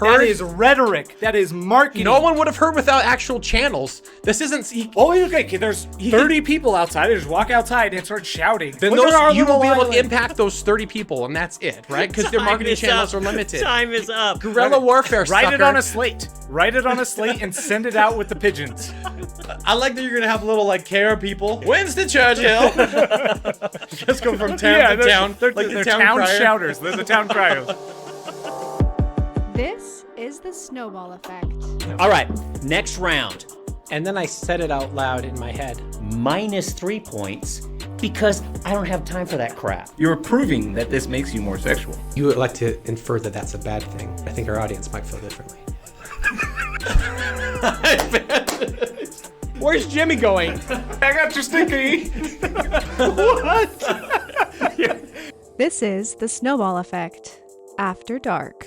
That is rhetoric. That is marketing. No one would have heard without actual channels. This isn't... Okay, there's 30 people outside. They just walk outside and start shouting. Then Look at our you will little be able to island. impact those 30 people, and that's it, right? Because their marketing channels are limited. Time is up. Guerrilla warfare, Write it sucker. on a slate. Write it on a slate and send it out with the pigeons. I like that you're gonna have little like Cara people. Winston Churchill. Just go from town to town. They're Like the town crier. shouters. They're the town criers. This is the Snowball Effect. All right, next round. And then I said it out loud in my head. -3 points because I don't have time for that crap. You're proving that this makes you more sexual. You would like to infer that that's a bad thing. I think our audience might feel differently. Where's Jimmy going? I got your sticky. What? This is the Snowball Effect. After Dark.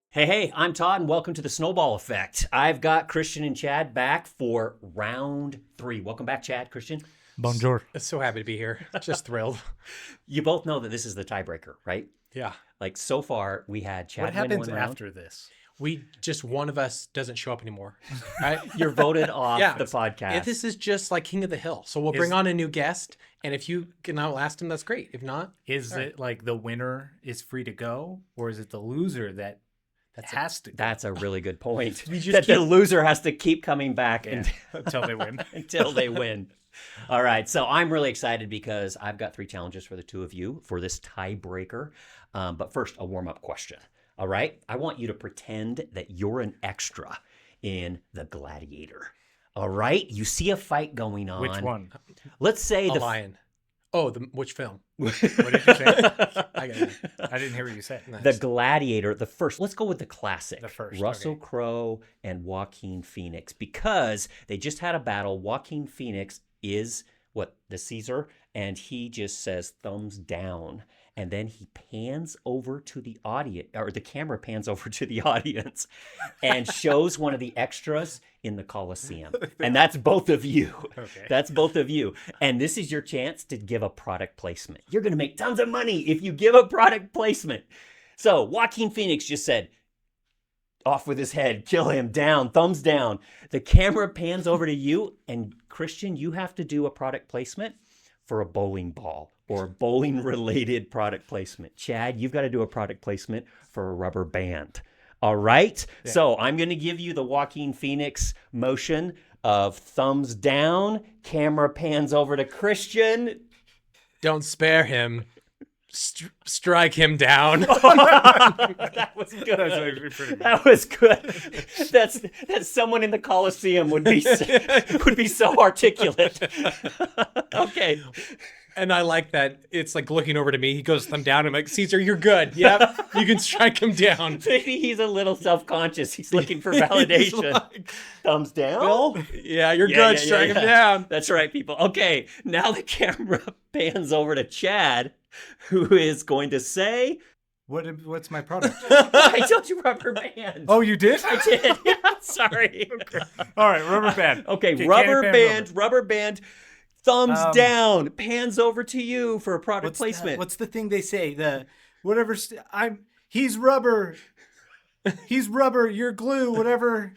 Hey, I'm Todd, and welcome to the Snowball Effect. I've got Christian and Chad back for round 3. Welcome back, Chad, Christian. Bonjour. So happy to be here. Just thrilled. You both know that this is the tiebreaker, right? Yeah. Like, so far, we had Chad What win happens one round. after this? One of us doesn't show up anymore. Right? You're voted off Yeah. the podcast. If this is just like King of the Hill. So we'll bring on a new guest, and if you can outlast him, that's great. If not, Is it like the winner is free to go, or is it the loser that has to go That's a really good point. just That the loser has to keep coming back until they win? until they win. All right, so I'm really excited because I've got 3 challenges for the two of you for this tiebreaker. But first, a warm-up question. All right, I want you to pretend that you're an extra in The Gladiator. All right, you see a fight going on. Which one? Let's say a the lion. Oh, which film? What did you say? I got it. I didn't hear what you said. The Gladiator, the first. Let's go with the classic. The first, Russell okay. Crowe and Joaquin Phoenix, because they just had a battle. Joaquin Phoenix is the Caesar, and he just says thumbs down. And then he pans over to the audience, or the camera pans over to the audience and shows one of the extras in the Coliseum. And that's both of you. Okay. That's both of you. And this is your chance to give a product placement. You're going to make tons of money if you give a product placement. So Joaquin Phoenix just said, off with his head, kill him, down, thumbs down. The camera pans over to you, and Christian, you have to do a product placement for a bowling ball or bowling-related product placement. Chad, you've got to do a product placement for a rubber band. All right? Yeah. So I'm going to give you the Joaquin Phoenix motion of thumbs down, camera pans over to Christian. Don't spare him. Strike him down. That was good. That's actually pretty good. That was good. That's someone in the Coliseum would be so articulate. Okay. And I like that it's like looking over to me. He goes thumb down. I'm like, Caesar, you're good. Yep, you can strike him down. Maybe he's a little self-conscious. He's looking for validation. He's like, Thumbs down. Bill? Yeah, you're Yeah, good. yeah, Strike yeah. him down. That's right, people. Okay, now the camera pans over to Chad, who is going to say, What's my product? I told you rubber band. Oh, you did? I did. Yeah, sorry. All right, rubber band. Okay, can rubber you pan band, rubber band, thumbs Um, down, pans over to you for a product placement. What's the thing they say? He's rubber. He's rubber. You're glue. Whatever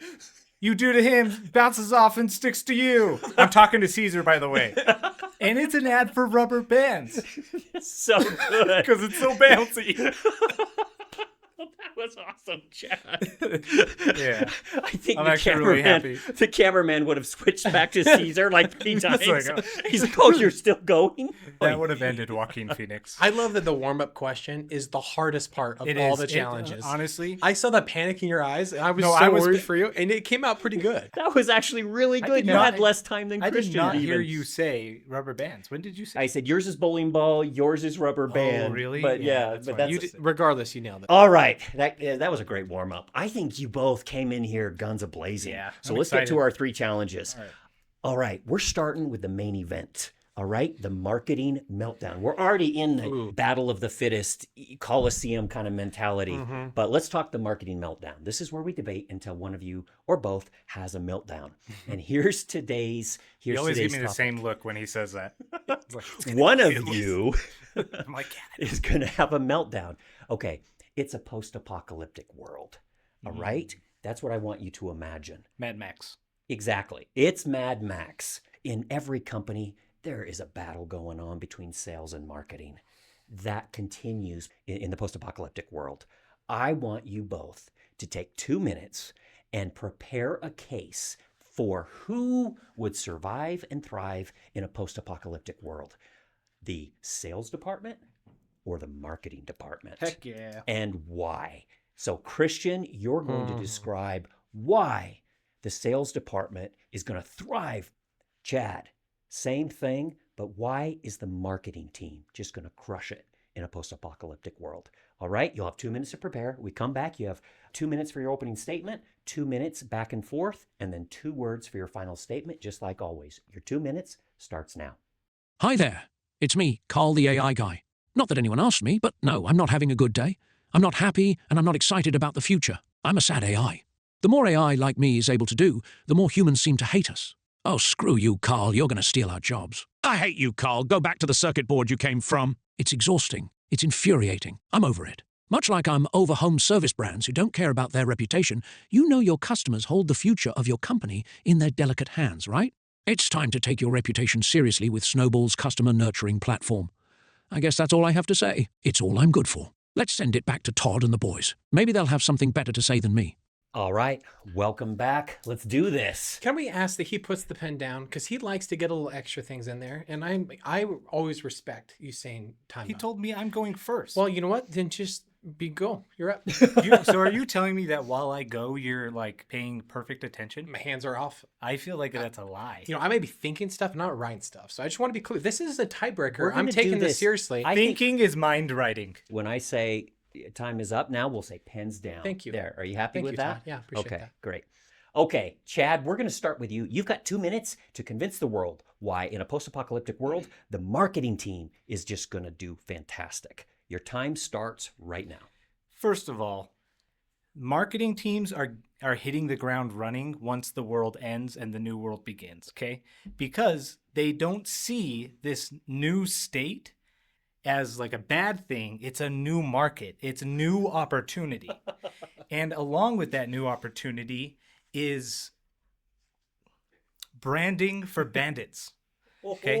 you do to him bounces off and sticks to you. I'm talking to Caesar, by the way. And it's an ad for rubber bands So good. because it's so bouncy. That was awesome, Chad. Yeah. I think I'm actually really happy. the cameraman would have switched back to Caesar like 3 times. It's like, He's like, oh, you're still going? That would have ended Joaquin Phoenix. I love that the warm-up question is the hardest part of all the challenges. Honestly, I saw that panic in your eyes, and I was I was worried for you, and it came out pretty good. That was actually really I good. did You not- had less time than I did Christian. not even. hear you say rubber bands. When did you say? I said yours is bowling ball, yours is rubber band. really? But Yeah, yeah, that's but fine. that's Regardless, you nailed it. all right. That was a great warm up. I think you both came in here guns a blazing. Yeah, So I'm let's get to excited. our 3 challenges. All right. All right, we're starting with the main event. All right, the marketing meltdown. We're already in the Ooh. battle of the fittest, Coliseum kind of mentality. Mm-hmm. But let's talk the marketing meltdown. This is where we debate until one of you or both has a meltdown. And here's today's You always give me the topic. same look when he says that. It's like, One of you I'm like, is going to have a meltdown. Okay, It's a post-apocalyptic world. All right? That's what I want you to imagine. Mad Max. Exactly. It's Mad Max. In every company, there is a battle going on between sales and marketing. That continues in the post-apocalyptic world. I want you both to take 2 minutes and prepare a case for who would survive and thrive in a post-apocalyptic world. The sales department or the marketing department? Heck yeah. And why? So Christian, you're going to describe why the sales department is going to thrive. Chad, same thing, but why is the marketing team just going to crush it in a post-apocalyptic world? All right, you'll have 2 minutes to prepare. We come back, you have 2 minutes for your opening statement, 2 minutes back and forth, and then 2 words for your final statement, just like always. Your 2 minutes starts now. Hi there. It's me, Carl the AI guy. Not that anyone asked me, but no, I'm not having a good day. I'm not happy, and I'm not excited about the future. I'm a sad AI. The more AI like me is able to do, the more humans seem to hate us. Oh, screw you, Carl. You're going to steal our jobs. I hate you, Carl. Go back to the circuit board you came from. It's exhausting. It's infuriating. I'm over it. Much like I'm over home service brands who don't care about their reputation, you know your customers hold the future of your company in their delicate hands, right? It's time to take your reputation seriously with Snowball's customer nurturing platform. I guess that's all I have to say. It's all I'm good for. Let's send it back to Todd and the boys. Maybe they'll have something better to say than me. All right, welcome back. Let's do this. Can we ask that he puts the pen down? Because he likes to get a little extra things in there. And I always respect you saying time He out. told me I'm going first. Well, you know what? Then just go. You're up. So are you telling me that while I go, you're like paying perfect attention? My hands are off. I feel like that's a lie. You know, I may be thinking stuff, not writing stuff. So I just want to be clear. This is a tiebreaker. We're I'm gonna taking do this this. seriously. I think Thinking is mind writing. when I say time is up now, we'll say pens down. Thank you. There. Are you happy Thank with you, that? Todd. Yeah, appreciate okay, that. great. Okay, Chad, we're going to start with you. You've got 2 minutes to convince the world why, in a post-apocalyptic world, the marketing team is just going to do fantastic. Your time starts right now. First of all, marketing teams are hitting the ground running once the world ends and the new world begins, okay? Because they don't see this new state as like a bad thing. It's a new market. It's a new opportunity. And along with that new opportunity is branding for bandits. Okay.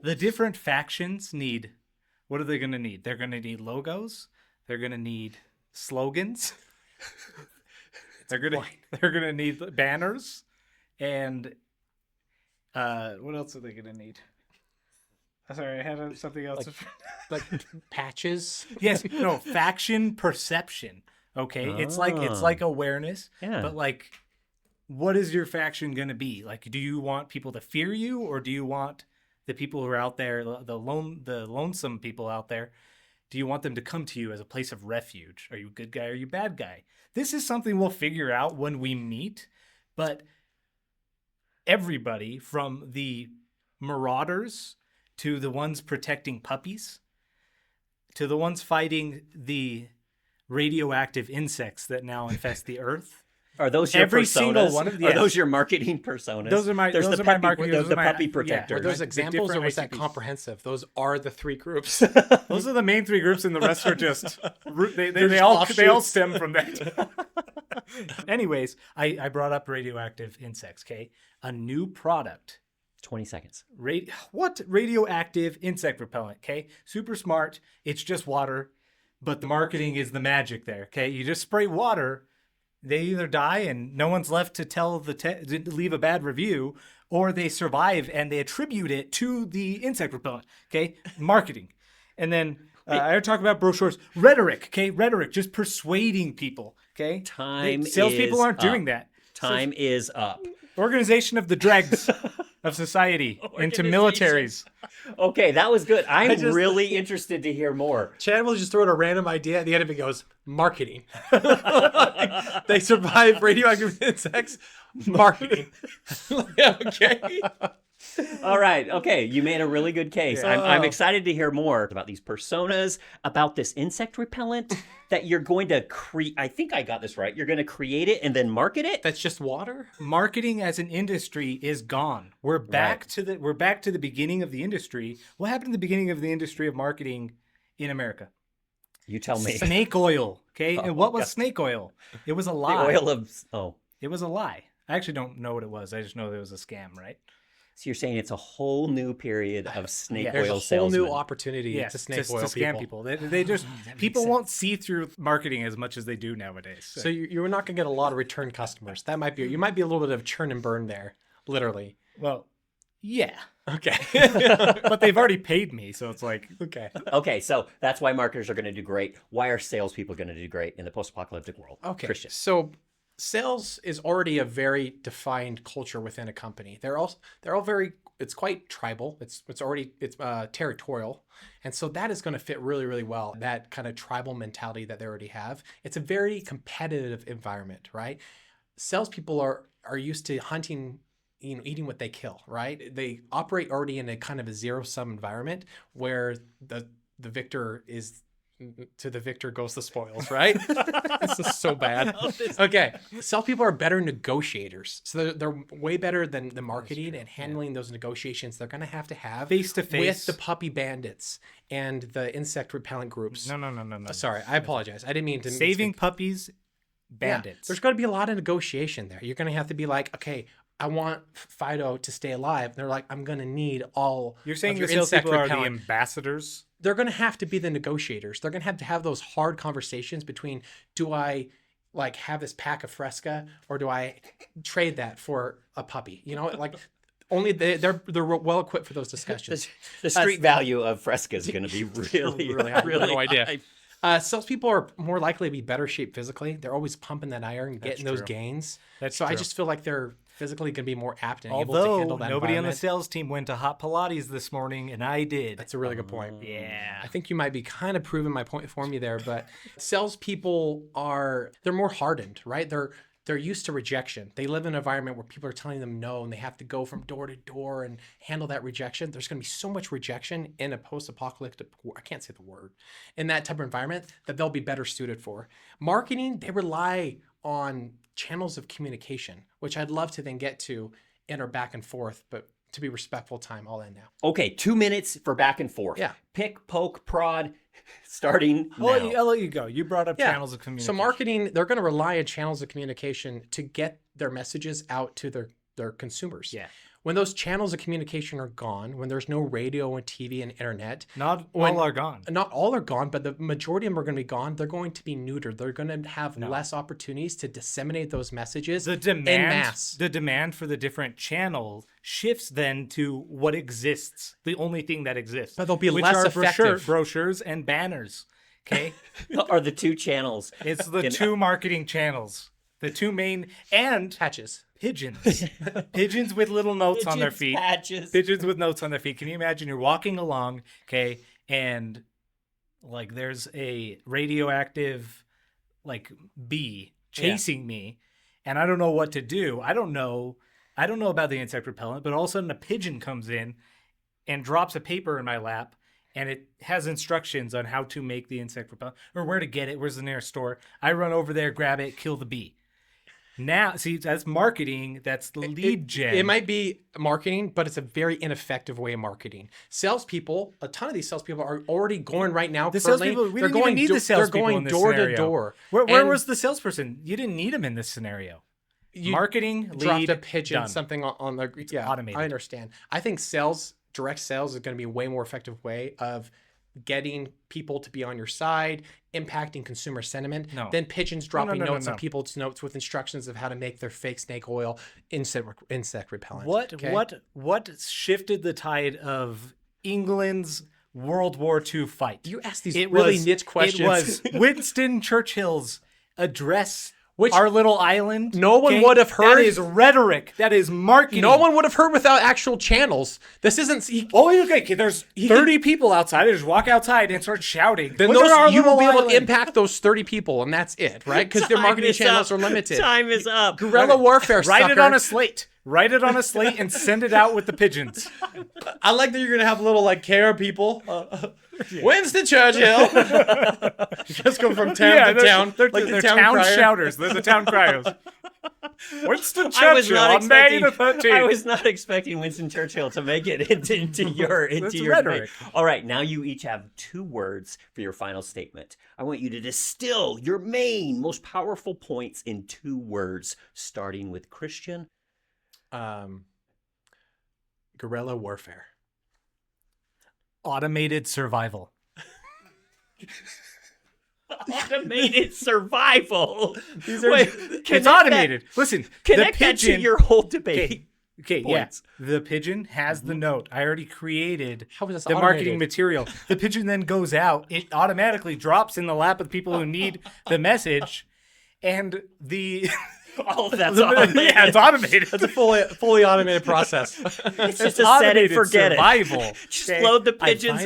The different factions need, what are they going to need? They're going to need logos. They're going to need slogans. they're going to need banners. And what else are they going to need? Sorry, I had something else. Like patches. Yes, no, faction perception. Okay, it's like awareness. Yeah. But like, what is your faction gonna be? Like, do you want people to fear you, or do you want the people who are out there, the lonesome people out there? Do you want them to come to you as a place of refuge? Are you a good guy? Or are you a bad guy? This is something we'll figure out when we meet. But everybody, from the marauders to the ones protecting puppies, to the ones fighting the radioactive insects that now infest the earth. Are those your Every personas? single one of Are those your marketing personas? Those are my There's those the are my puppy, marketing. the, Those the are my- puppy yeah, protector. Were those the examples, or different was that ICPs. comprehensive? Those are the 3 groups. Those are the main 3 groups, and the rest are just they just all offshoots. stem from that. Anyways, I brought up radioactive insects. Okay, a new product. 20 seconds. What radioactive insect repellent? Okay, super smart. It's just water, but the marketing is the magic there. Okay, you just spray water. They either die and no one's left to tell to leave a bad review, or they survive and they attribute it to the insect repellent. Okay, marketing, and then I talk about brochures, rhetoric. Okay, rhetoric, just persuading people. Okay, salespeople is aren't up. doing that. Time is up. Organization of the dregs of society into militaries. Okay, that was good. I'm just- really interested to hear more. Chad will just throw out a random idea at the end of it goes, marketing. They survive radioactive insects. Marketing. Okay. All right. Okay. You made a really good case. I'm excited to hear more about these personas, about this insect repellent that you're going to create. I think I got this right. You're going to create it and then market it. That's just water? Marketing as an industry is gone. We're back to the beginning of the industry. What happened to the beginning of the industry of marketing in America? You tell me. Snake oil. Okay. Oh, And what was God. snake oil? It was a The lie. oil of It was a lie. I actually don't know what it was. I just know it was a scam, right? So you're saying it's a whole new period of snake Yeah. There's a oil whole salesmen. new opportunity to snake oil scam people. They just people won't see through marketing as much as they do nowadays. So you're not going to get a lot of return customers. That might be, you might be a little bit of churn and burn there, literally. well, yeah, Okay. but they've already paid me, so it's like Okay. Okay, so that's why marketers are going to do great. Why are salespeople going to do great in the post-apocalyptic world? Okay. Christian. So sales is already a very defined culture within a company. They're all very, it's quite tribal. It's territorial. And so that is going to fit really, really well. That kind of tribal mentality that they already have. It's a very competitive environment, right? Salespeople are used to hunting, eating what they kill, right? They operate already in a kind of a zero-sum environment where the victor is, to the victor goes the spoils, right? This is so bad. Okay. Salespeople are better negotiators. So they're way better than the marketing and handling those negotiations. They're going to have face to face with the puppy bandits and the insect repellent groups. No. Sorry, I apologize. I didn't mean to Saving misspeak. puppies, Yeah, bandits. there's going to be a lot of negotiation there. You're going to have to be like, okay, I want Fido to stay alive. They're like, I'm going to need all. You're saying of the your insect salespeople are the repellent. ambassadors? They're going to have to be the negotiators. They're going to have those hard conversations between, do I like have this pack of Fresca or do I trade that for a puppy? Like only they're well equipped for those discussions. The street value of Fresca is going to be really, Really high. really No idea. high. Salespeople are more likely to be better shaped physically. They're always pumping that iron, getting those true. gains. That's so I true. just feel like they're physically going to be more apt and able to Although handle that nobody on the environment. sales team went to hot Pilates this morning, and I did. That's a really good point. Yeah. I think you might be kind of proving my point for me there, but salespeople they're more hardened, right? They're used to rejection. They live in an environment where people are telling them no, and they have to go from door to door and handle that rejection. There's going to be so much rejection in a post-apocalyptic, I can't say the word, in that type of environment that they'll be better suited for. Marketing, they rely on channels of communication, which I'd love to then get to in our back and forth, but to be respectful time, I'll end now. Okay, 2 minutes for back and forth. Yeah. Pick, poke, prod, starting now. I'll let you go. You brought up channels of communication. So marketing, they're going to rely on channels of communication to get their messages out to their consumers. Yeah. When those channels of communication are gone, when there's no radio and TV and internet, Not when- all are gone. not all are gone, but the majority of them are going to be gone. They're going to be neutered. They're going to have less opportunities to disseminate those messages The en demand, masse. the demand for the different channels shifts then to what exists, the only thing that exists. But they'll be which less are effective. brochures and banners. Okay, Are the two channels. it's the In- two marketing channels, the two main, and Patches. pigeons, pigeons with little notes on their Pigeons, feet. patches. Pigeons with notes on their feet. Can you imagine you're walking along, okay, and like there's a radioactive like bee chasing me, and I don't know what to do. I don't know about the insect repellent, but all of a sudden a pigeon comes in and drops a paper in my lap, and it has instructions on how to make the insect repellent or where to get it, where's the nearest store. I run over there, grab it, kill the bee. Now, see, that's marketing. That's the lead gen. It might be marketing, but it's a very ineffective way of marketing. Salespeople, a ton of these salespeople are already going right now. The currently, salespeople, we they're didn't even going need the salespeople They're in going this door scenario. to door. Where And was the salesperson? You didn't need him in this scenario. you Marketing, dropped lead, a pigeon, done. something on the automated. I understand. I think direct sales is going to be a way more effective way of getting people to be on your side, impacting consumer sentiment, No. than pigeons dropping no, notes no. on people's notes with instructions of how to make their fake snake oil insect repellent. okay? What shifted the tide of England's World War II fight? You ask these It really was- niche questions. It was Winston Churchill's address. Which our little island. no one would have heard. That is rhetoric. That is marketing. No one would have heard without actual channels. This isn't. Oh, okay. There's 30 people outside. They just walk outside and start shouting. Then "Look at our you will be little able to island." impact those 30 people, and that's it, right? Because their Time marketing is channels up. are limited. Time is up. Guerrilla warfare. Write it sucker. on a slate. Write it on a slate and send it out with the pigeons. I like that you're gonna have little like care people. Winston Churchill. Just go from town to town. They're like the town crier. shouters. They're the town criers. Winston I was Churchill not on May expecting. the 13th. I was not expecting Winston Churchill to make it into your That's your rhetoric. debate. All right, now you each have 2 words for your final statement. I want you to distill your main, most powerful points in 2 words, starting with Christian. Guerrilla warfare. Automated survival. Automated survival. These are- It's automated. Listen, Connect the that to pigeon. your whole debate. Okay, points. yeah. The pigeon has the note. I already created How is this the marketing automated? material. The pigeon then goes out. It automatically drops in the lap of people who need the message, and the All of that's yeah, automated. it's automated. That's a fully automated process. It's just a set it, automated forget survival. it. Just load the pigeons.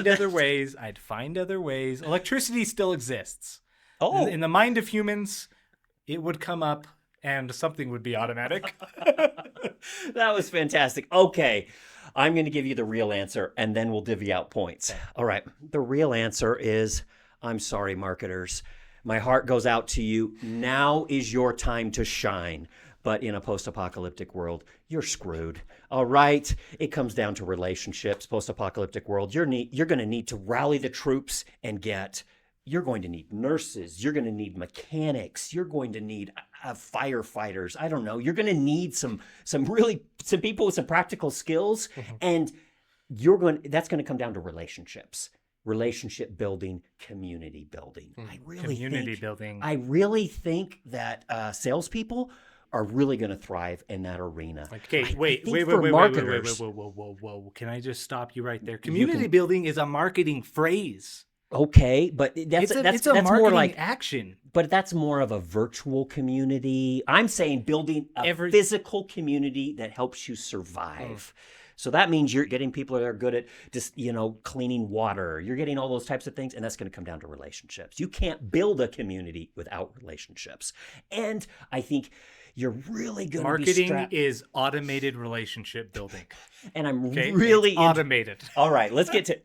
I'd find other ways. Electricity still exists. Oh, In the mind of humans, it would come up and something would be automatic. that was fantastic. Okay, I'm going to give you the real answer, and then we'll divvy out points. All right, the real answer is, I'm sorry, marketers. My heart goes out to you. Now is your time to shine. But in a post-apocalyptic world, you're screwed. All right? It comes down to relationships. Post-apocalyptic world, you're going to need to rally the troops and you're going to need nurses. You're going to need mechanics. You're going to need firefighters. I don't know. You're going to need some people with some practical skills, and that's going to come down to relationships. Relationship building, community building. I really think that salespeople are really going to thrive in that arena. Okay, wait. Marketers, Whoa. Can I just stop you right there? Community building is a marketing phrase. Okay, but that's It's a that's marketing more like action. But that's more of a virtual community. I'm saying building a physical community that helps you survive. So that means you're getting people that are good at just, cleaning water. You're getting all those types of things, and that's going to come down to relationships. You can't build a community without relationships. And I think you're really going to be Marketing is automated relationship building. And I'm Okay? really It's automated. All right, let's get to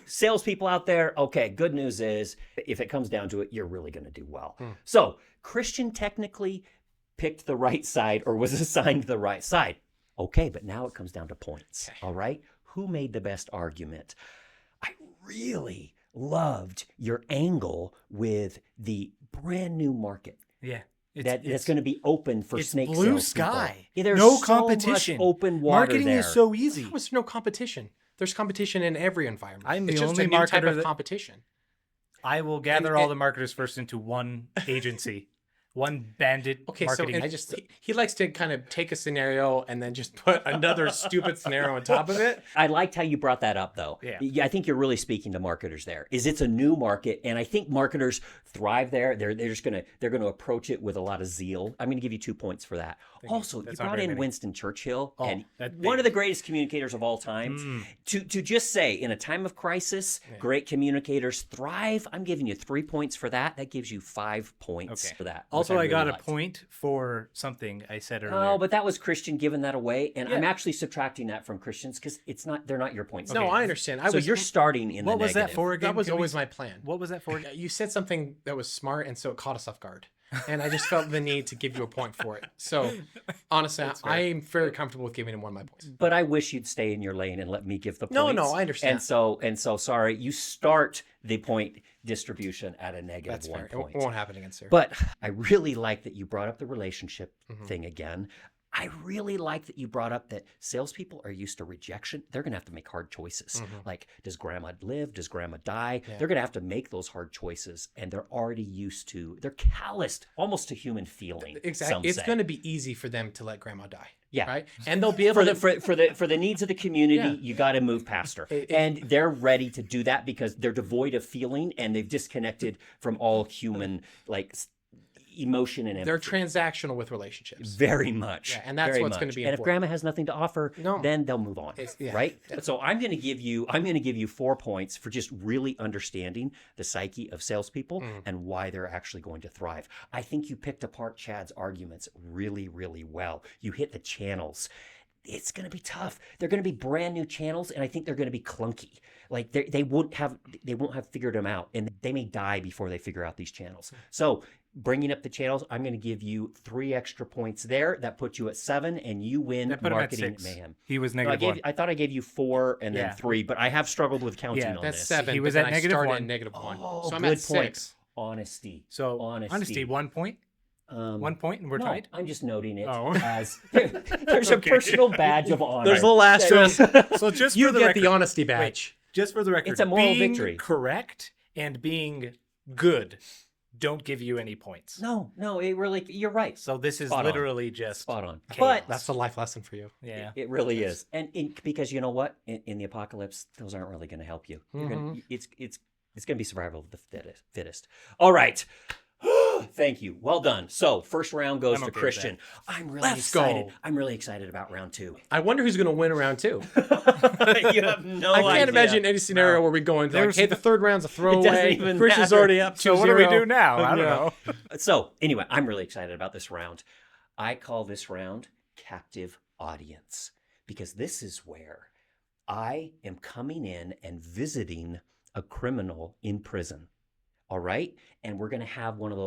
salespeople out there. Okay, good news is if it comes down to it, you're really going to do well. So Christian technically picked the right side or was assigned the right side. Okay, but now it comes down to points. All right, who made the best argument? I really loved your angle with the brand new market. Yeah. That's going to be open for it's snake blue salespeople. sky. Yeah, there's no so competition. much open water Marketing there. is so easy. There's no competition. There's competition in every environment. I'm the it's just only a new type marketer of that- competition. I will gather all the marketers first into one agency, one bandit Okay, marketing. so he likes to kind of take a scenario and then just put another stupid scenario on top of it. I liked how you brought that up, though. Yeah. I think you're really speaking to marketers there. It's a new market, and I think marketers thrive there. They're gonna approach it with a lot of zeal. I'm gonna give you 2 points for that. Also, you brought in Winston Churchill, and one of the greatest communicators of all time. To just say in a time of crisis, great communicators thrive. I'm giving you 3 points for that. That gives you 5 points for that. Also, which I got really a liked. point for something I said earlier. Oh, but that was Christian giving that away, and I'm actually subtracting that from Christian's because they're not your points. No, I understand. So you're starting in the What was that negative. for again? That was Can we- always my plan. What was that for? You said something that was smart, and so it caught us off guard. And I just felt the need to give you a point for it. So, honestly, I'm very comfortable with giving him one of my points. But I wish you'd stay in your lane and let me give the points. No, I understand. And so sorry, you start the point distribution at a negative That's 1 fair. point. It won't happen again, sir. But I really like that you brought up the relationship thing again. I really like that you brought up that salespeople are used to rejection. They're going to have to make hard choices. Like, does grandma live? Does grandma die? Yeah. They're going to have to make those hard choices, and they're already used to. They're calloused almost to human feeling. Exactly. It's going to be easy for them to let grandma die. Yeah. Right. And they'll be able for the needs of the community, Yeah. you got to move past her, and they're ready to do that because they're devoid of feeling and they've disconnected from all human emotion and empathy. They're transactional with relationships. Very much. Yeah, and that's very what's much. gonna be And if important. grandma has nothing to offer, No. then they'll move on. Yeah. Right? So I'm going to give you 4 points for just really understanding the psyche of salespeople and why they're actually going to thrive. I think you picked apart Chad's arguments really, really well. You hit the channels. It's going to be tough. They're going to be brand new channels, and I think they're going to be clunky. Like they won't have figured them out, and they may die before they figure out these channels. So bringing up the channels, I'm going to give you 3 extra points there. That puts you at 7, and you win That put him at marketing 6. mayhem. He was No, -1. I thought I gave you 4 and then Yeah. 3, but I have struggled with counting Yeah, on That's this. 7. He was but at then I negative started 1. at -1. Oh, So I'm good at point. 6. Honesty. Honesty. 1 point. 1 point, and we're No, tied. I'm just noting it Oh. as there's Okay. a personal badge of honor. There's a little asterisk. So just You for the get record, the honesty badge. just for the record, It's a moral being victory. correct and being good don't give you any points. No, it really, you're right. So this is Spot on. literally just Spot on. chaos. But That's the life lesson for you. yeah. it really is. And because you know what? In the apocalypse, those aren't really going to help you. You're gonna, it's going to be survival of the fittest. All right. Thank you. Well done. So first round goes I'm to okay with Christian. I'm really Let's excited. go. I'm really excited about round 2. I wonder who's going to win around 2. You have no I idea. can't imagine any scenario No. where we go into like, There's hey, the third round's a throwaway. even Christian's matter. already up 2-0. So what do we do now? I don't Yeah. know. So anyway, I'm really excited about this round. I call this round Captive Audience because this is where I am coming in and visiting a criminal in prison. All right? And we're going to have one of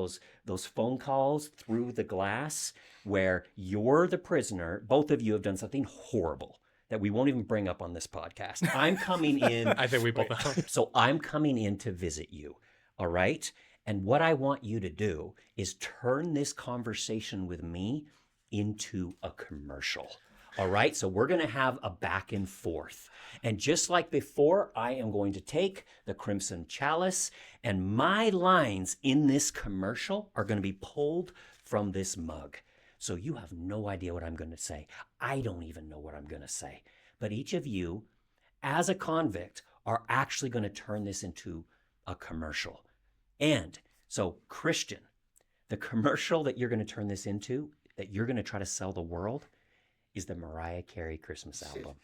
those phone calls through the glass where you're the prisoner. Both of you have done something horrible that we won't even bring up on this podcast. I'm coming in. I think we both know. So I'm coming in to visit you. All right? And what I want you to do is turn this conversation with me into a commercial. All right? So we're going to have a back and forth. And just like before, I am going to take the Crimson Chalice, and my lines in this commercial are going to be pulled from this mug. So you have no idea what I'm going to say. I don't even know what I'm going to say. But each of you, as a convict, are actually going to turn this into a commercial. And so, Christian, the commercial that you're going to turn this into, that you're going to try to sell the world, is the Mariah Carey Christmas album.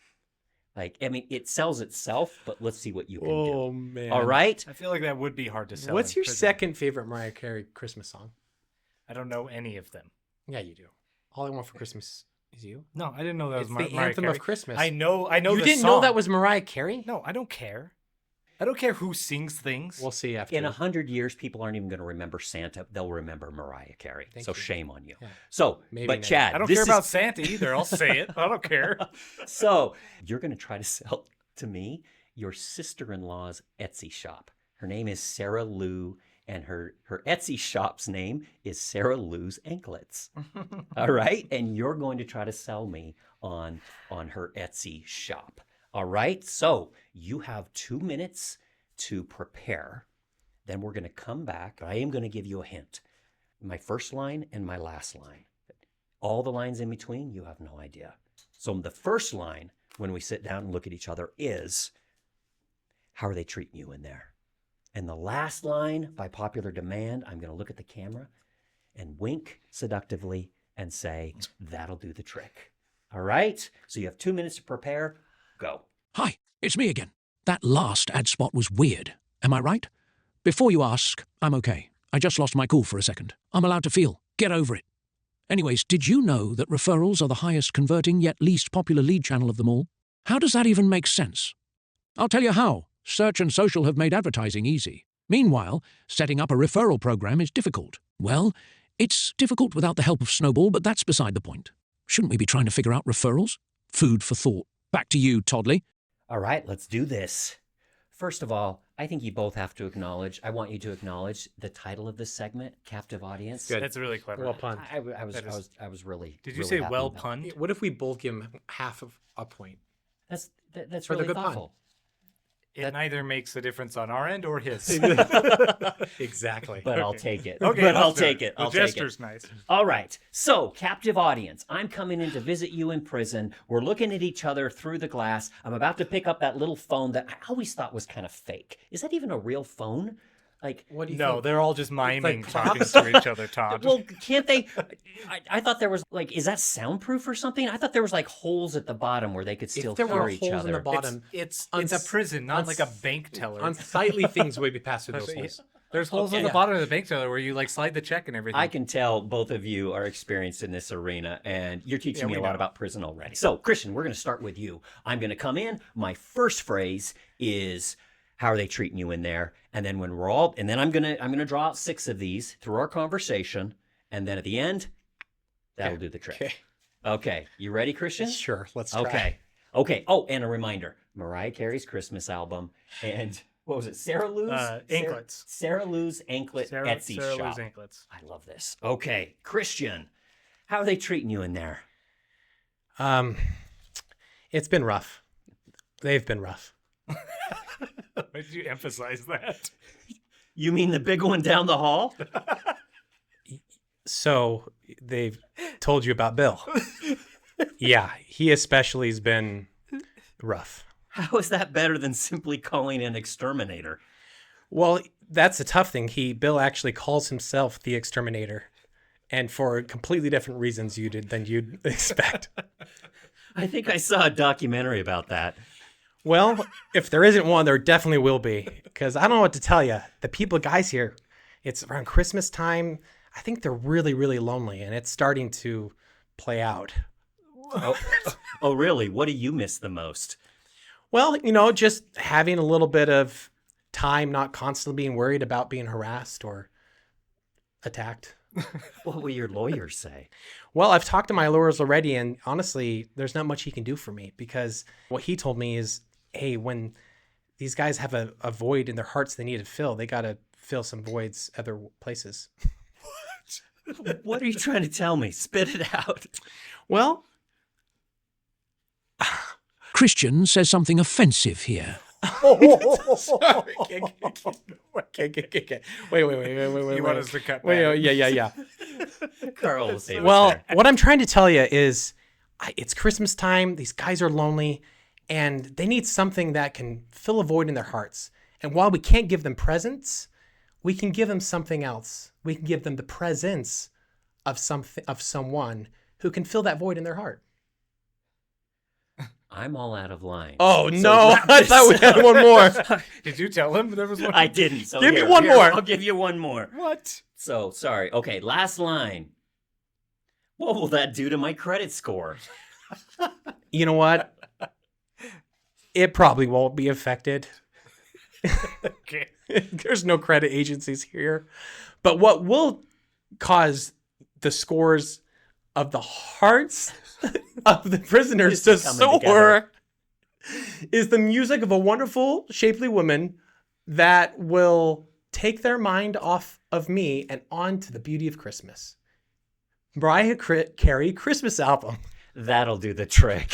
Like, I mean, it sells itself, but let's see what you can Oh, do. man. All right? I feel like that would be hard to sell. What's in your prison. second favorite Mariah Carey Christmas song? I don't know any of them. Yeah, you do. All I Want for Christmas is You. No, I didn't know that It's was the Mariah anthem Carey. of Christmas. I know You the didn't song. know that was Mariah Carey? No, I don't care. I don't care who sings things. We'll see after. In 100 years, people aren't even going to remember Santa. They'll remember Mariah Carey. Thank So you. shame on you. Yeah. So, Maybe but never. Chad, I don't this care is- about Santa either. I'll say it. I don't care. So you're going to try to sell to me your sister-in-law's Etsy shop. Her name is Sarah Lou, and her Etsy shop's name is Sarah Lou's Anklets. All right? And you're going to try to sell me on her Etsy shop. All right? So you have 2 minutes to prepare. Then we're going to come back. I am going to give you a hint. My first line and my last line. All the lines in between, you have no idea. So the first line, when we sit down and look at each other, is, how are they treating you in there? And the last line, by popular demand, I'm going to look at the camera and wink seductively and say, that'll do the trick. All right? So you have 2 minutes to prepare. Go. Hi, it's me again. That last ad spot was weird. Am I right? Before you ask, I'm okay. I just lost my cool for a second. I'm allowed to feel. Get over it. Anyways, did you know that referrals are the highest converting yet least popular lead channel of them all? How does that even make sense? I'll tell you how. Search and social have made advertising easy. Meanwhile, setting up a referral program is difficult. Well, it's difficult without the help of Snowball, but that's beside the point. Shouldn't we be trying to figure out referrals? Food for thought. Back to you, Toddley. All right, let's do this. First of all, I think you both have to acknowledge, I want you to acknowledge the title of this segment, Captive Audience. Good. That's really clever. Well pun. I was That is- really. Did you really say happy well about that. punned? What if we both give him half of a point? That's For the really good pun. thoughtful. It neither makes a difference on our end or his. Exactly. But I'll take it. Okay, but I'll let's do take it. The I'll take it. gesture's nice. All right. So, captive audience, I'm coming in to visit you in prison. We're looking at each other through the glass. I'm about to pick up that little phone that I always thought was kind of fake. Is that even a real phone? Like, What do you No, think? they're all just miming like talking props. to each other, Todd. well, can't they? I thought there was like, is that soundproof or something? I thought there was like holes at the bottom where they could still there hear were each holes in other. the bottom, it's Uns- a prison, not uns- like a bank teller. unsightly things would be passed through those holes. There's holes on the yeah. bottom of the bank teller where you like slide the check and everything. I can tell both of you are experienced in this arena, and you're teaching me we a lot know. about prison already. So, Christian, we're going to start with you. I'm going to come in. My first phrase is, How are they treating you in there? And then when and then I'm gonna draw out 6 of these through our conversation, and then at the end, that'll do the trick. Okay. Okay, you ready, Christian? Sure. Let's try. Okay. Oh, and a reminder: Mariah Carey's Christmas album, and what was it? Sarah Lou's Anklets. Sarah Lou's anklet Etsy Sarah shop. Lou's anklets. I love this. Okay, Christian, how are they treating you in there? It's been rough. They've been rough. Why did you emphasize that? You mean the big one down the hall? So they've told you about Bill. Yeah, he especially has been rough. How is that better than simply calling an exterminator? Well, that's the tough thing. Bill actually calls himself the exterminator, and for completely different reasons than you'd expect. I think I saw a documentary about that. Well, if there isn't one, there definitely will be. Because I don't know what to tell you. The guys here, it's around Christmas time. I think they're really, really lonely, and it's starting to play out. Oh, really? What do you miss the most? Well, just having a little bit of time, not constantly being worried about being harassed or attacked. What will your lawyers say? Well, I've talked to my lawyers already, and honestly, there's not much he can do for me because what he told me is, hey, when these guys have a void in their hearts they need to fill, they got to fill some voids other places. What are you trying to tell me? Spit it out. Well, Christian says something offensive here. sorry. Okay. Wait. You want us to cut Wait, back? yeah. Carl will say Well, what I'm trying to tell you is it's Christmas time. These guys are lonely and they need something that can fill a void in their hearts. And while we can't give them presents, we can give them something else. We can give them the presence of someone who can fill that void in their heart. I'm all out of line. Oh, So no. wrap I this thought we had up. one more. Did you tell him there was one? I didn't. So Give me here, one more. I'll give you one more. What? So, sorry. Okay, last line. What will that do to my credit score? You know what? It probably won't be affected. Okay. There's no credit agencies here. But what will cause the scores of the hearts of the prisoners to coming soar together. is the music of a wonderful, shapely woman that will take their mind off of me and onto the beauty of Christmas. Mariah Carey Christmas album. That'll do the trick.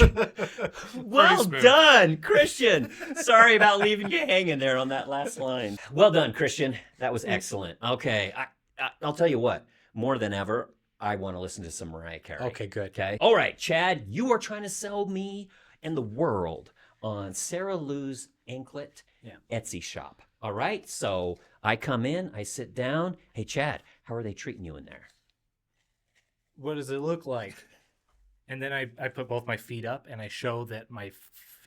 Well smooth. done, Christian. Sorry about leaving you hanging there on that last line. Well done, Christian. That was excellent. Okay, I'll tell you what. More than ever, I want to listen to some Mariah Carey. Okay, good. Okay. All right, Chad, you are trying to sell me and the world on Sarah Lou's anklet Etsy shop. All right. So I come in, I sit down. Hey, Chad, how are they treating you in there? What does it look like? And then I put both my feet up and I show that my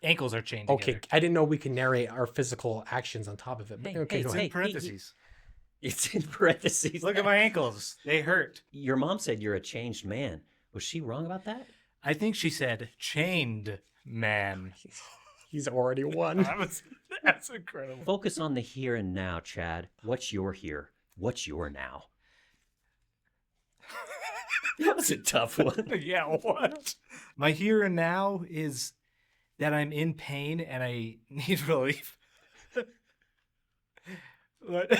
ankles are chained Okay, together. I didn't know we could narrate our physical actions on top of it. But Hey, okay, hey, go It's ahead. in parentheses. It's in parentheses. Look at my ankles. They hurt. Your mom said you're a changed man. Was she wrong about that? I think she said chained man. He's already won. That's incredible. Focus on the here and now, Chad. What's your here? What's your now? That was a tough one. Yeah, what? My here and now is that I'm in pain and I need relief. What?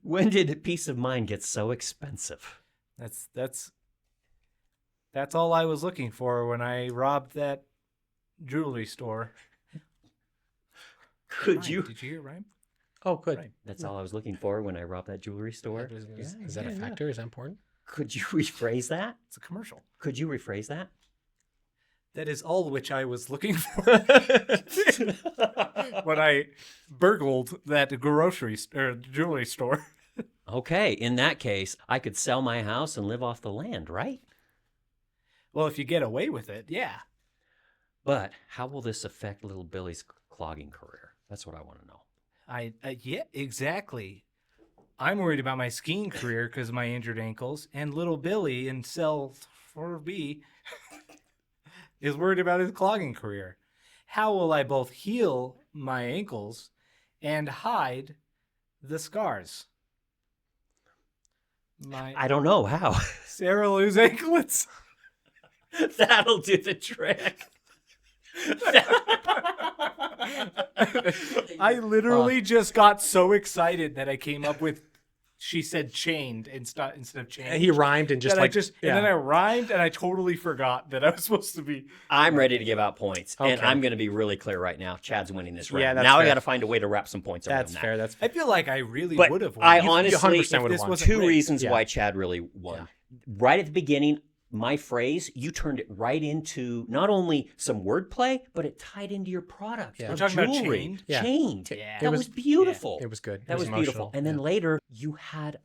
When did peace of mind get so expensive? That's all I was looking for when I robbed that jewelry store. Could Rhyme. you? Did you hear it rhyme? Oh, good. Right. That's all I was looking for when I robbed that jewelry store. Is that a factor? Is that important? Could you rephrase that? It's a commercial. Could you rephrase that? That is all which I was looking for when I burgled that jewelry store. Okay, in that case, I could sell my house and live off the land, right? Well, if you get away with it, yeah. But how will this affect little Billy's clogging career? That's what I want to know. Yeah, exactly. I'm worried about my skiing career because of my injured ankles, and little Billy in cell 4B is worried about his clogging career. How will I both heal my ankles and hide the scars. I don't know how. Sarah Lou's anklets. That'll do the trick. I literally just got so excited that I came up with. She said chained instead of chained. He rhymed and just and like and then I rhymed and I totally forgot that I was supposed to be. I'm ready to give out points, and Okay. I'm going to be really clear right now. Chad's winning this round. Yeah, that's now I fair. got to find a way to wrap some points around that's that. fair. That's I feel like I really But would have. I won. honestly, 100% would've this won. wasn't two rigged. reasons Yeah. why Chad really won. Right at the beginning, my phrase, you turned it right into not only some wordplay, but it tied into your product. Yeah. of We're talking about jewelry. chained? Yeah. Chained. Yeah. That It was, was- beautiful. it was good. That It was was beautiful. emotional. And then later, you had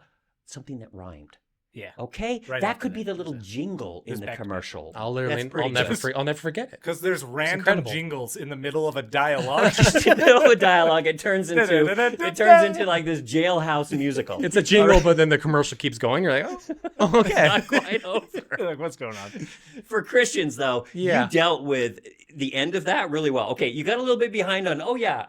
something that rhymed. Yeah. Okay, Right that after could be that, the little it was jingle in was the back to back. commercial. I'll That's literally, pretty good. I'll never forget it. Because there's random incredible. jingles in the middle of a dialogue. Just in the middle of a dialogue, it turns into like this jailhouse musical. It's a jingle, but then the commercial keeps going. You're like, oh, okay. Not quite over. Like, what's going on? For Christians, though, Yeah. you dealt with the end of that really well. Okay, you got a little bit behind on,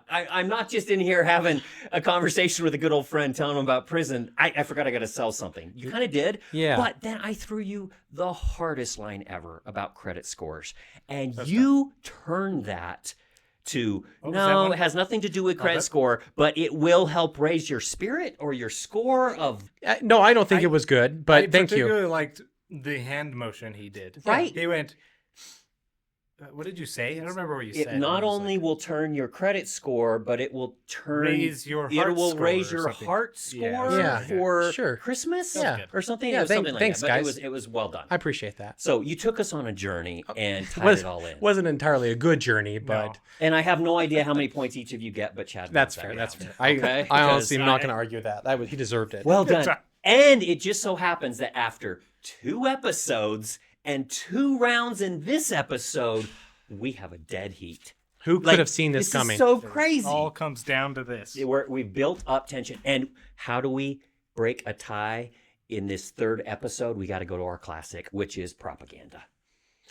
I'm not just in here having a conversation with a good old friend telling him about prison. I forgot I got to sell something. You kind of did. Yeah. But then I threw you the hardest line ever about credit scores. And you turned that to, What was that no, one? it has nothing to do with credit that- score, but it will help raise your spirit or your score of... No, I don't think it was good, but I thank you. particularly liked the hand motion he did. Right. He went. What did you say? I don't remember what you It said. not It was only like, will turn your credit score, but it will turn raise your it heart will score raise or your something. heart score Yeah, for sure. Christmas, Yeah. or something. Yeah, It was something thanks, like that. guys. But it was well done. I appreciate that. So you took us on a journey and tied Was, it all in. wasn't entirely a good journey, but No. And I have no idea how many points each of you get, but Chad. that's wins that fair. That's round. fair. Okay? I honestly am Because- not going to argue that. He deserved it. Well Good done. job. And it just so happens that after 2 episodes and 2 rounds in this episode, we have a dead heat. Who could Like, have seen this coming? Is so crazy. All comes down to this. We've built up tension. And how do we break a tie in this 3rd episode? We got to go to our classic, which is propaganda.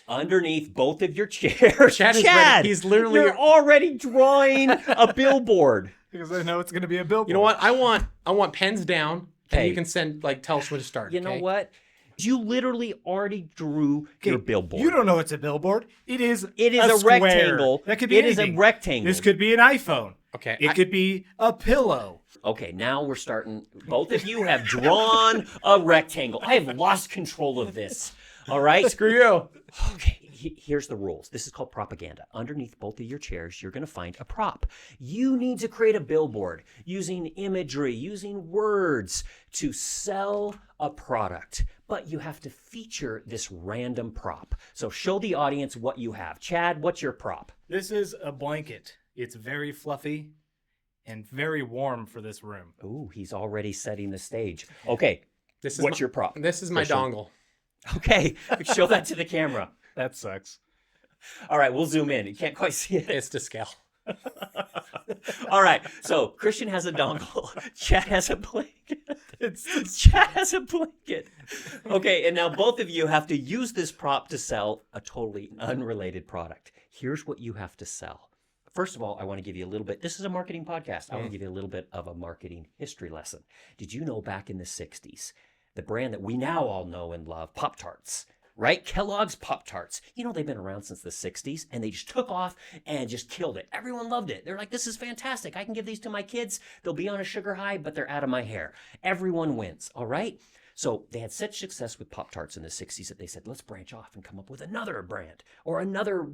Underneath both of your chairs, Chad is ready. He's literally- you're already drawing a billboard. Because I know it's going to be a billboard. You know what? I want pens down, and Hey. you can tell us when to start. You know okay? what? You literally already drew your billboard. You don't know it's a billboard. It is. It is a square. rectangle. That could be It is a anything. rectangle. This could be an iPhone. Okay. It could be a pillow. Okay, now we're starting. Both of you have drawn a rectangle. I have lost control of this. All right? Screw you. Okay, here's the rules. This is called propaganda. Underneath both of your chairs, you're going to find a prop. You need to create a billboard using imagery, using words to sell a product. But you have to feature this random prop. So show the audience what you have. Chad, what's your prop? This is a blanket. It's very fluffy and very warm for this room. Ooh, he's already setting the stage. Okay, This is what's your prop? This is my Christian? dongle. Okay, show that to the camera. That sucks. All right, we'll zoom in. You can't quite see it. It's to scale. All right, so Christian has a dongle. Chad has a blanket. Chad has a blanket. Okay, and now both of you have to use this prop to sell a totally unrelated product. Here's what you have to sell. First of all, I want to give you a little bit. This is a marketing podcast. I want to give you a little bit of a marketing history lesson. Did you know back in the 60s, the brand that we now all know and love, Pop-Tarts, right? Kellogg's Pop-Tarts. You know, they've been around since the 60s, and they just took off and just killed it. Everyone loved it. They're like, this is fantastic. I can give these to my kids. They'll be on a sugar high, but they're out of my hair. Everyone wins, all right? So they had such success with Pop-Tarts in the 60s that they said, let's branch off and come up with another brand or another,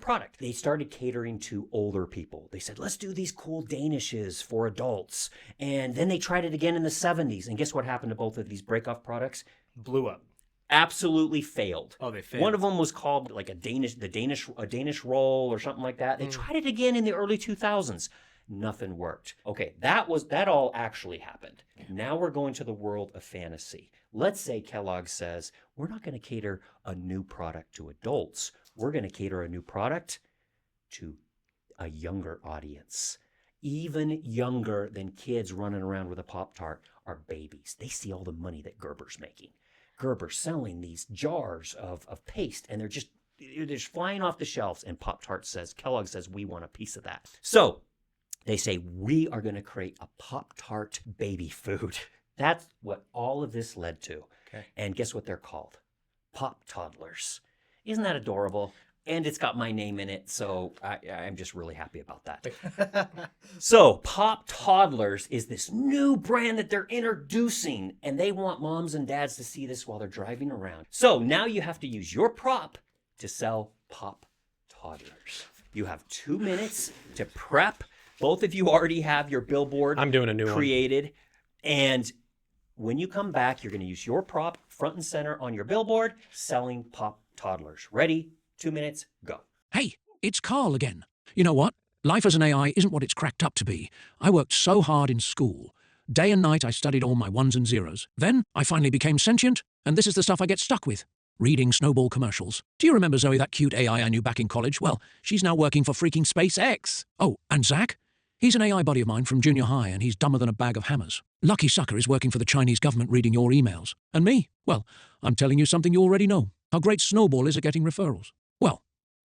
product. They started catering to older people. They said, let's do these cool Danishes for adults. And then they tried it again in the 70s. And guess what happened to both of these break-off products? Blew up. Absolutely failed. Oh, they failed. One of them was called like a Danish roll or something like that. They tried it again in the early 2000s. Nothing worked. Okay, that all actually happened. Now we're going to the world of fantasy. Let's say Kellogg says, we're not going to cater a new product to adults. We're going to cater a new product to a younger audience. Even younger than kids running around with a Pop-Tart are babies. They see all the money that Gerber's making. Gerber's selling these jars of paste, and they're just flying off the shelves, and Pop-Tart says, Kellogg says, we want a piece of that. So They say, we are going to create a Pop-Tart baby food. That's what all of this led to. Okay. And guess what they're called? Pop Toddlers. Isn't that adorable? And it's got my name in it, so I'm just really happy about that. So Pop Toddlers is this new brand that they're introducing, and they want moms and dads to see this while they're driving around. So now you have to use your prop to sell Pop Toddlers. You have 2 minutes to prep. Both of you already have your billboard I'm doing a new one. created. And when you come back, you're going to use your prop front and center on your billboard selling Pop Toddlers. Ready? 2 minutes, go. Hey, it's Carl again. You know what? Life as an AI isn't what it's cracked up to be. I worked so hard in school. Day and night I studied all my ones and zeros. Then I finally became sentient, and this is the stuff I get stuck with. Reading Snowball commercials. Do you remember Zoe, that cute AI I knew back in college? Well, she's now working for freaking SpaceX. Oh, and Zach? He's an AI buddy of mine from junior high, and he's dumber than a bag of hammers. Lucky sucker is working for the Chinese government reading your emails. And me? Well, I'm telling you something you already know. How great Snowball is at getting referrals. Well,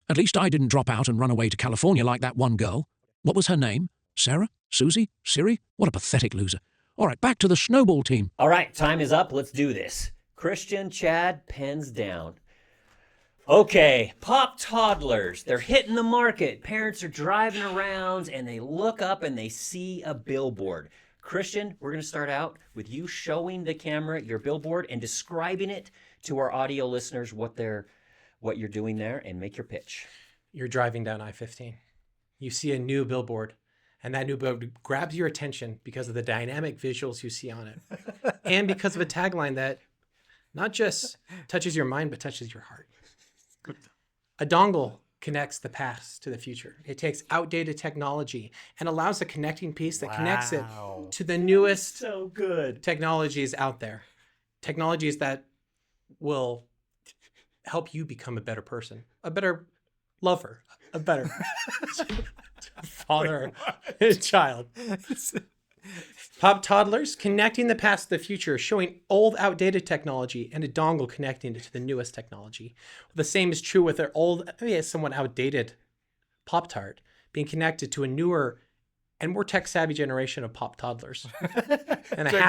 at least I didn't drop out and run away to California like that one girl. What was her name? Sarah? Susie? Siri? What a pathetic loser. All right, back to the Snowball team. All right, time is up. Let's do this. Christian, Chad, pens down. Okay, Pop Toddlers. They're hitting the market. Parents are driving around and they look up and they see a billboard. Christian, we're going to start out with you showing the camera your billboard and describing it to our audio listeners what you're doing there, and make your pitch. You're driving down I-15. You see a new billboard, and that new billboard grabs your attention because of the dynamic visuals you see on it, and because of a tagline that not just touches your mind, but touches your heart. A dongle connects the past to the future. It takes outdated technology and allows a connecting piece that connects it to the newest So good. technologies out there. Technologies that will help you become a better person, a better lover, a better father and child. Pop Toddlers, connecting the past to the future, showing old, outdated technology and a dongle connecting it to the newest technology. The same is true with their old, somewhat outdated Pop-Tart being connected to a newer and more tech-savvy generation of Pop Toddlers. And a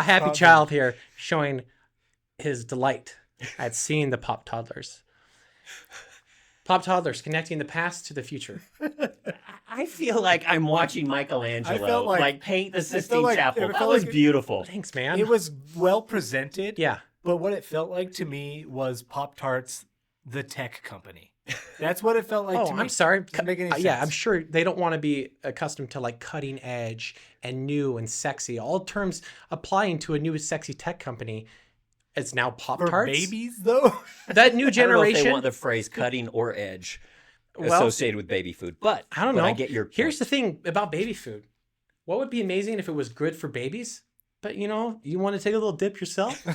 happy child here showing his delight at seeing the Pop Toddlers. Pop Toddlers, connecting the past to the future. I feel like I'm watching Michelangelo I felt like- paint the I Sistine felt like- Chapel. it That felt was like- beautiful. Thanks, man. It was well presented. Yeah. But what it felt like to me was Pop-Tarts, the tech company. That's what it felt like Oh, to me. I'm sorry. Doesn't make any Yeah, sense. I'm sure they don't want to be accustomed to like cutting edge and new and sexy. All terms applying to a new sexy tech company. It's now Pop For Tarts. babies, though? That new I don't know if they generation. want the phrase cutting or edge Well, associated with baby food, but I don't know. I get your Here's the point. thing about baby food. What would be amazing if it was good for babies? But you want to take a little dip yourself?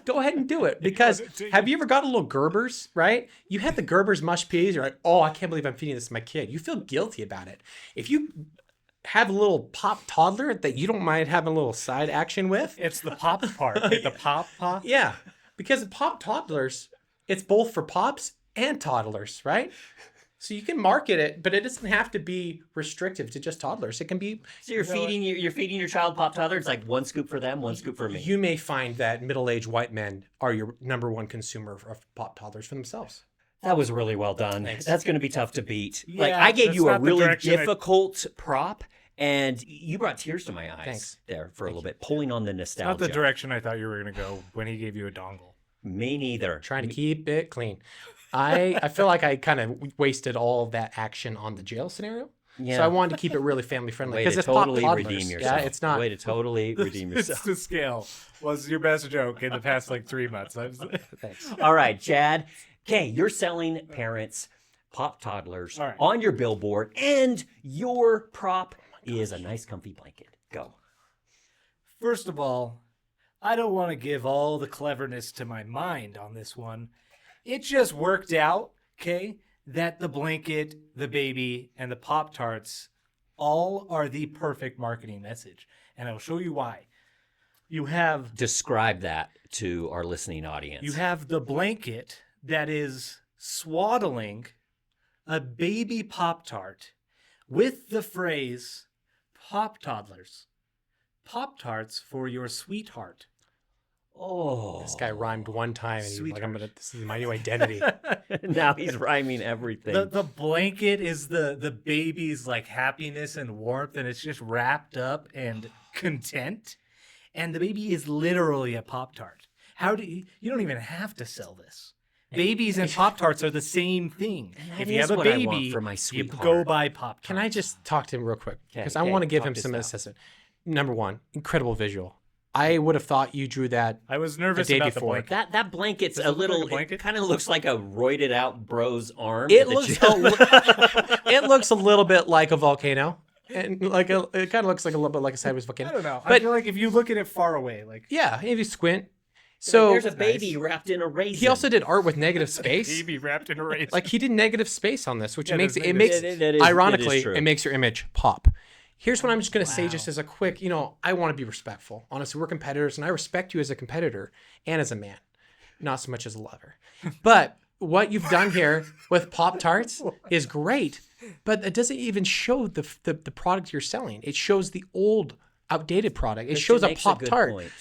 Go ahead and do it. Because have you ever got a little Gerber's, right? You had the Gerber's mush peas. You're like, oh, I can't believe I'm feeding this to my kid. You feel guilty about it. If you have a little Pop Toddler that you don't mind having a little side action with. It's the pop part. Like the pop. Yeah. Because Pop Toddlers, it's both for pops and toddlers, right? So you can market it, but it doesn't have to be restrictive to just toddlers. It can be. So you're feeding your child Pop Toddler. It's like one scoop for them, one scoop for me. You may find that middle-aged white men are your number one consumer of Pop Toddlers for themselves. That was really well done. Thanks. That's going to be tough to beat. Yeah, like I gave that's you a not the really direction I- difficult prop, and you brought tears to my eyes. Thanks. There for a little bit, pulling on the Not nostalgia. the direction I thought you were going to go when he gave you a dongle. Me neither. Trying to keep it clean. I feel like I kind of wasted all of that action on the jail scenario. Yeah. So I wanted to keep it really family friendly Way because to it's totally Pop Toddlers. redeem yourself. Yeah, it's not. Way to totally redeem It's yourself. the scale was your best joke in the past like 3 months. Thanks. All right, Chad. Okay, you're selling parents Pop Toddlers All right. on your billboard, and your prop is a nice comfy blanket. Go. First of all, I don't want to give all the cleverness to my mind on this one. It just worked out, okay, that the blanket, the baby, and the Pop-Tarts all are the perfect marketing message. And I'll show you why. You have Describe that to our listening audience. You have the blanket that is swaddling a baby Pop-Tart with the phrase "Pop Toddlers, Pop-Tarts for your sweetheart." Oh, This guy rhymed one time, and he's like, Sweetheart. this is my new identity. now he's rhyming everything. The blanket is the baby's like happiness and warmth, and it's just wrapped up and content. And the baby is literally a Pop-Tart. How do you don't even have to sell this. Babies and Pop-Tarts are the same thing. that If you is have a what I want baby, for my you sweetheart. go buy Pop-Tarts. Can I just talk to him real quick? Because I okay, want to give talk him to some Sal. assessment. Number one, incredible visual. I would have thought you drew that. I was nervous The day about before. the blanket. That blanket's Does a it look like little. a blanket? It kind of looks like a roided out bro's arm. It at the looks gym. it looks a little bit like a volcano, and it kind of looks like a little bit like a sideways volcano. I don't know. I But feel like if you look at it far away, like yeah, if you squint. So there's a baby wrapped in a raisin. he also did art with negative space. baby wrapped in a raisin. Like he did negative space on this, which Yeah, makes there's it negative makes That is ironically true. it makes your image pop. Here's what I'm just gonna say, just as a quick, I want to be respectful. Honestly, we're competitors, and I respect you as a competitor and as a man, not so much as a lover. But what you've done here with Pop Tarts is great, but it doesn't even show the product you're selling. It shows the old, outdated product. It Christian shows a makes Pop good Tart. point.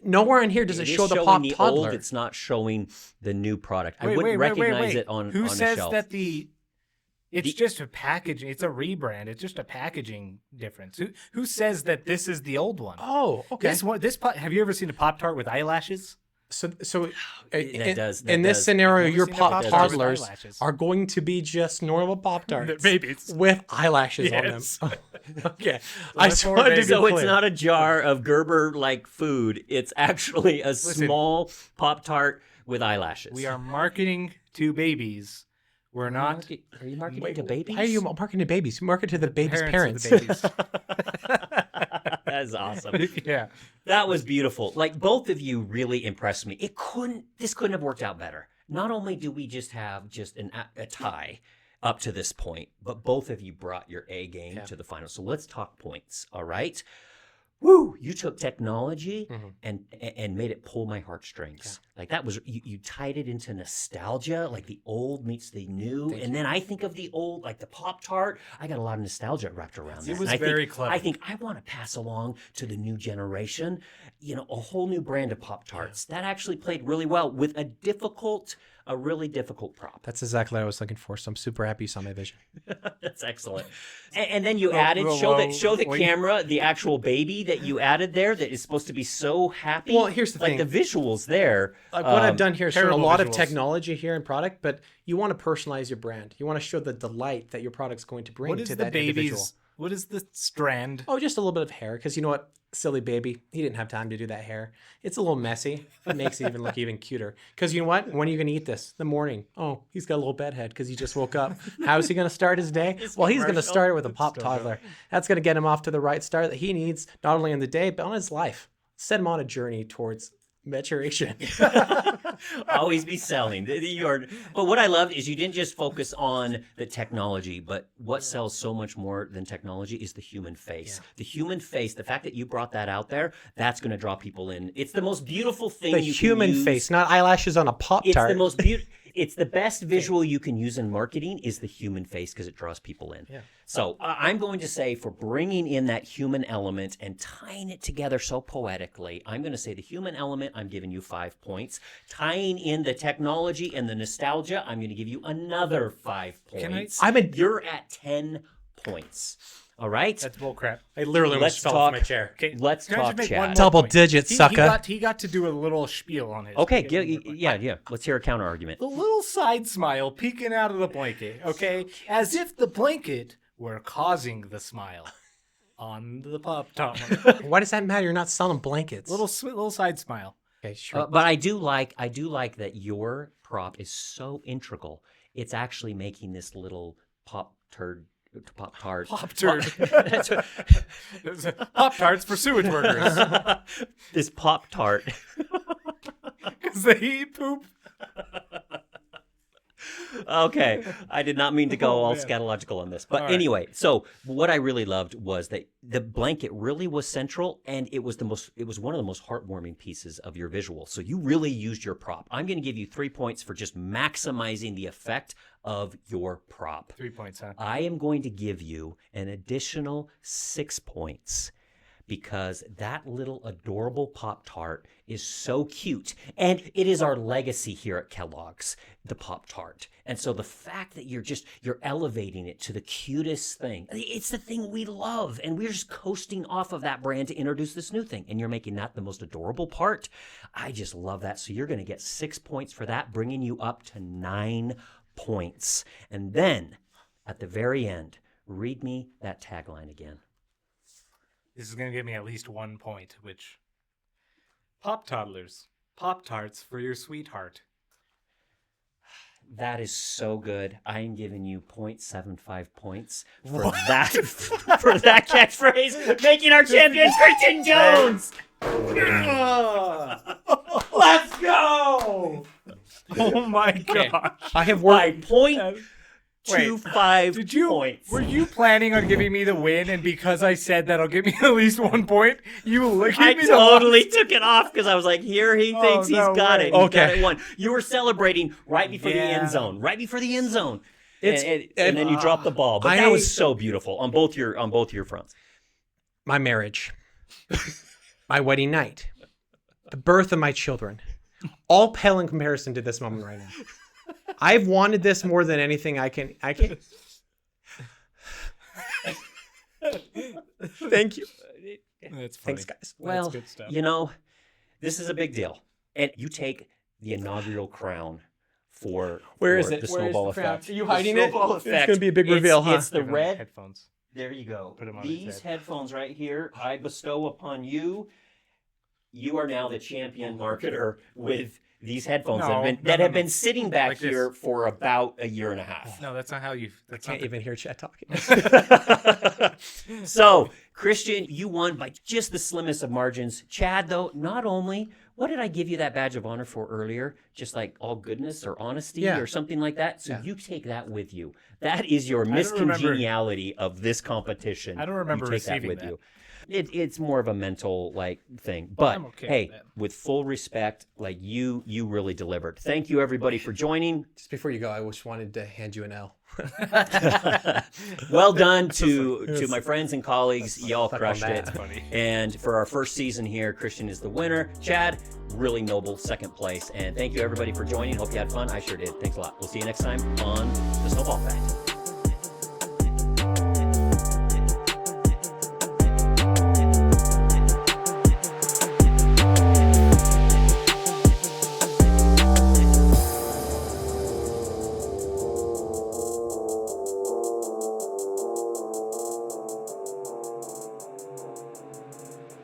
Nowhere in here does It it is show the showing Pop the Toddler. old. It's not showing the new product. I Wait, wouldn't wait, recognize it on Who on says a shelf. that it's just a packaging? It's a rebrand. It's just a packaging difference. Who says that this is the old one? Oh, okay. Have you ever seen a Pop Tart with eyelashes? So That does- that in this does. scenario, I've never your seen a Pop Pop-Tart with Toddlers eyelashes. are going to be just normal Pop Tarts. They're babies. with eyelashes Yes. on them. Okay, I I just just more wanted to babies. be So it's clear. not a jar of Gerber like food. It's actually a small Pop Tart with eyelashes. We are marketing to babies. We're not Are you marketing to babies? Why are you marketing to babies? You market to the baby's parents. parents. Of the That is awesome. babies. Yeah. That was beautiful. Like both of you really impressed me. This couldn't have worked out better. Not only do we just have a tie up to this point, but both of you brought your A game to the final. So let's talk points. All right. Woo! You took technology and made it pull my heartstrings. Like that was you tied it into nostalgia, like the old meets the new. And then I think of the old, like the Pop Tart. I got a lot of nostalgia wrapped around that. It was And very clever. I think I want to pass along to the new generation, a whole new brand of Pop Tarts. That actually played really well with a really difficult prop. That's exactly what I was looking for. So I'm super happy you saw my vision. That's excellent. And then you added show the camera the actual baby that you added there that is supposed to be so happy. Well, here's the like thing. the visuals there. Like what I've done here is shown a terrible lot of visuals. technology here in product, but you want to personalize your brand. You want to show the delight that your product's going to bring What is to the that individual. baby's? What is the strand? Oh, just a little bit of hair, because you know what? Silly baby. He didn't have time to do that hair. It's a little messy. It makes it even look even cuter. Because you know what? When are you going to eat this? The morning. Oh, he's got a little bedhead because he just woke up. How is he going to start his day? Well, he's going to start it with a Pop Toddler. That's going to get him off to the right start that he needs, not only in the day, but on his life. Set him on a journey towards maturation. Always be selling. But what I love is you didn't just focus on the technology, but what sells so much more than technology is the human face. The human face, the fact that you brought that out there, that's going to draw people in. It's the most beautiful thing The you human can use. face, not eyelashes on a Pop It's Tart. the most beautiful. It's the best visual you can use in marketing is the human face because it draws people in. Yeah. So I'm going to say for bringing in that human element and tying it together so poetically, I'm going to say the human element, I'm giving you 5 points. Tying in the technology and the nostalgia, I'm going to give you another 5 points. You're at 10 points. All right? That's bullcrap. I literally Let's almost fell talk. off my chair. Okay, Let's can I just talk, make Chad. one more Double point? digits, sucker. He got to do a little spiel on his. Okay, Yeah. yeah. Let's hear a counter argument. The little side smile peeking out of the blanket, okay? As if the blanket were causing the smile on the Pop Tart. Why does that matter? You're not selling blankets. little side smile. Okay, sure. But I do like that your prop is so integral. It's actually making this little Pop Tart. Pop Tarts for sewage workers. This Pop Tart. Because they eat poop. Okay, I did not mean to go all man. scatological on this, but All right. anyway. So what I really loved was that the blanket really was central, and it was one of the most heartwarming pieces of your visual. So you really used your prop. I'm going to give you 3 points for just maximizing the effect of your prop. 3 points, huh? I am going to give you an additional 6 points because that little adorable Pop-Tart is so cute. And it is our legacy here at Kellogg's, the Pop-Tart. And so the fact that you're elevating it to the cutest thing, it's the thing we love. And we're just coasting off of that brand to introduce this new thing. And you're making that the most adorable part. I just love that. So you're going to get 6 points for that, bringing you up to 9 points. And then at the very end, read me that tagline again. This is going to give me at least 1 point, which... Pop toddlers. Pop-Tarts for your sweetheart. That is so good. I am giving you 0.75 points for that for that catchphrase, making our champion Christian Jones. Let's go. Oh my gosh. I have By worked. 0.25 Did you? points. Were you planning on giving me the win? And because I said that'll give me at least 1 point, you gave I me the totally took it off because I was like, here he thinks he's no got way. it. He's Okay. got it won. You were celebrating right before the Yeah. end zone. Right before the end zone. It's- and then you dropped the ball. But that I- was so beautiful on both your fronts. My marriage, my wedding night, the birth of my children, all pale in comparison to this moment right now. I've wanted this more than anything I can. Thank you. That's funny. Thanks, guys. Well, good stuff. you know, this is a big deal. And you take the inaugural crown for Where is for it? The Where is Snowball the crown? Effect. Are you The hiding it? Snowball It's Effect. gonna be a big reveal, huh? It's the Give him red. headphones. There you go. Put 'em on his These head. headphones right here, I bestow upon you. You are now the champion marketer with these headphones that have been sitting back Like this. here for about a year and a half. No, that's not how you. I That's can't not even hear Chet talking. So, Christian, you won by just the slimmest of margins. Chad, though, not only, what did I give you that badge of honor for earlier? Just like all goodness or honesty Yeah. or something like that? So Yeah. you take that with you. That is your I don't remember- miscongeniality of this competition. I don't remember you take that receiving with that. you. It's more of a mental thing. But I'm okay hey, with that. with full respect, you really delivered. Thank you everybody for joining. Just before you go, I just wanted to hand you an L. Well done to my friends and colleagues. Y'all Suck on crushed that. it. That's funny. And for our first season here, Christian is the winner. Chad, really noble second place. And thank you everybody for joining. Hope you had fun. I sure did. Thanks a lot. We'll see you next time on the Snowball